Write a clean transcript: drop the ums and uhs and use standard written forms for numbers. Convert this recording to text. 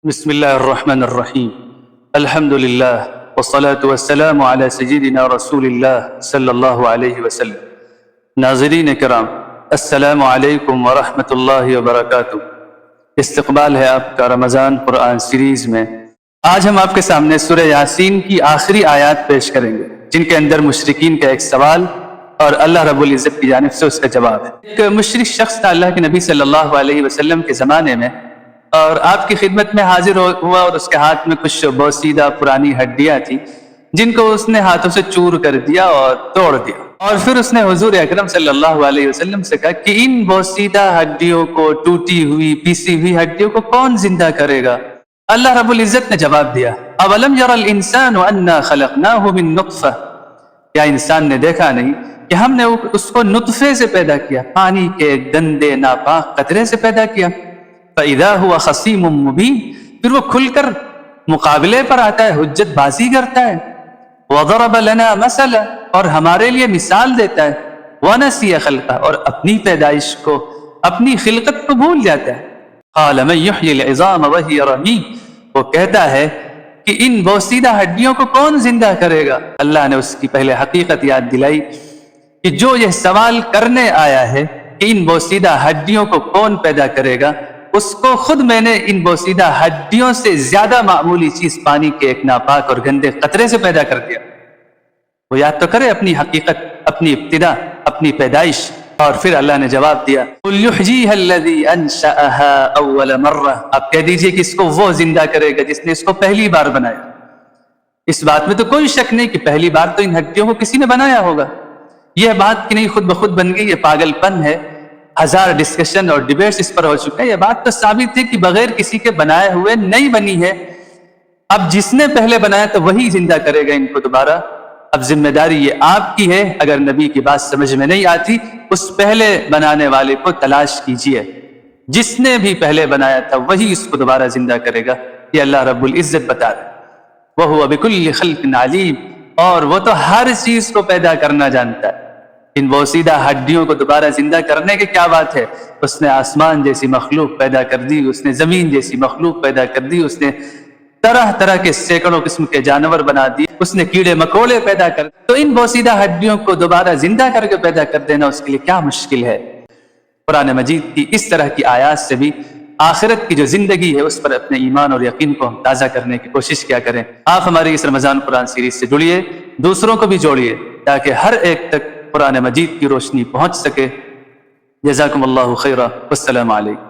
بسم اللہ الرحمن الرحیم الحمد للہ والصلاة والسلام علی سیدنا رسول اللہ صلی اللہ علیہ وسلم۔ ناظرین کرام، السلام علیکم ورحمۃ اللہ وبرکاتہ۔ استقبال ہے آپ کا رمضان قرآن سیریز میں۔ آج ہم آپ کے سامنے سورہ یاسین کی آخری آیات پیش کریں گے، جن کے اندر مشرکین کا ایک سوال اور اللہ رب العزت کی جانب سے اس کا جواب ہے۔ ایک مشرک شخص تھا اللہ کے نبی صلی اللہ علیہ وسلم کے زمانے میں، اور آپ کی خدمت میں حاضر ہوا اور اس کے ہاتھ میں کچھ بوسیدہ پرانی ہڈیاں تھیں، جن کو اس نے ہاتھوں سے چور کر دیا اور توڑ دیا۔ اور پھر اس نے حضور اکرم صلی اللہ علیہ وسلم سے کہا کہ ان بوسیدہ ہڈیوں کو، ٹوٹی ہوئی پیسی ہوئی ہڈیوں کو کون زندہ کرے گا؟ اللہ رب العزت نے جواب دیا، اولم یر الانسان انا خلقناہ من نطفہ، کیا انسان نے دیکھا نہیں کہ ہم نے اس کو نطفے سے پیدا کیا، پانی کے گندے ناپاک قطرے سے پیدا کیا۔ فَإِذَا هُوَ خَصِيمٌ مُّبِينٌ، پھر وہ کھل کر مقابلے پر آتا ہے، حجت بازی کرتا ہے۔ وَضَرَبَ لَنَا مَثَلًا، اور ہمارے لیے مثال دیتا ہے۔ وَنَسِيَ خَلْقَهُ، اور اپنی پیدائش کو، اپنی خلقت کو بھول جاتا ہے۔ قَالَ مَن يُحْيِي الْعِظَامَ وَهِيَ رَمِيمٌ، وہ کہتا ہے کہ ان بوسیدہ ہڈیوں کو کون زندہ کرے گا؟ اللہ نے اس کی پہلے حقیقت یاد دلائی کہ جو یہ سوال کرنے آیا ہے کہ ان بوسیدہ ہڈیوں کو کون پیدا کرے گا، اس کو خود میں نے ان بوسیدہ ہڈیوں سے زیادہ معمولی چیز، پانی کے ایک ناپاک اور گندے قطرے سے پیدا کر دیا۔ وہ یاد تو کرے اپنی حقیقت، اپنی ابتدا، اپنی پیدائش۔ اور پھر اللہ نے جواب دیا، قُلْ يُحْيِيهَا الَّذِي أَنشَأَهَا أَوَّلَ مَرَّةٍ، آپ کہہ دیجئے کہ اس کو وہ زندہ کرے گا جس نے اس کو پہلی بار بنایا۔ اس بات میں تو کوئی شک نہیں کہ پہلی بار تو ان ہڈیوں کو کسی نے بنایا ہوگا۔ یہ بات کہ نہیں خود بخود بن گئی، یہ پاگل پن ہے۔ ہزار ڈسکشن اور ڈیبیٹس اس پر ہو چکے ہیں۔ یہ بات تو ثابت ہے کہ بغیر کسی کے بنائے ہوئے نہیں بنی ہے۔ اب جس نے پہلے بنایا تو وہی زندہ کرے گا ان کو دوبارہ۔ اب ذمہ داری یہ آپ کی ہے، اگر نبی کی بات سمجھ میں نہیں آتی، اس پہلے بنانے والے کو تلاش کیجئے۔ جس نے بھی پہلے بنایا تھا وہی اس کو دوبارہ زندہ کرے گا، یہ اللہ رب العزت بتا رہا ہے۔ وَهُوَ بِكُلِّ خَلْقٍ عَلِيمٌ، اور وہ تو ہر چیز کو پیدا کرنا جانتا ہے۔ ان بوسیدہ ہڈیوں کو دوبارہ زندہ کرنے کی کیا بات ہے؟ اس نے آسمان جیسی مخلوق پیدا کر دی، اس نے زمین جیسی مخلوق پیدا کر دی، اس نے طرح طرح کے سینکڑوں قسم کے جانور بنا دیے، اس نے کیڑے مکوڑے پیدا کر دی۔ تو ان بوسیدہ ہڈیوں کو دوبارہ زندہ کر کے پیدا کر دینا اس کے لیے کیا مشکل ہے؟ قرآن مجید کی اس طرح کی آیات سے بھی آخرت کی جو زندگی ہے اس پر اپنے ایمان اور یقین کو ہم تازہ کرنے کی کوشش کیا کریں۔ آپ ہماری اس رمضان قرآن سیریز سے جڑیے، دوسروں کو بھی جوڑیے، تاکہ ہر ایک تک قرآن مجید کی روشنی پہنچ سکے۔ جزاکم اللہ خیرا، والسلام علیکم۔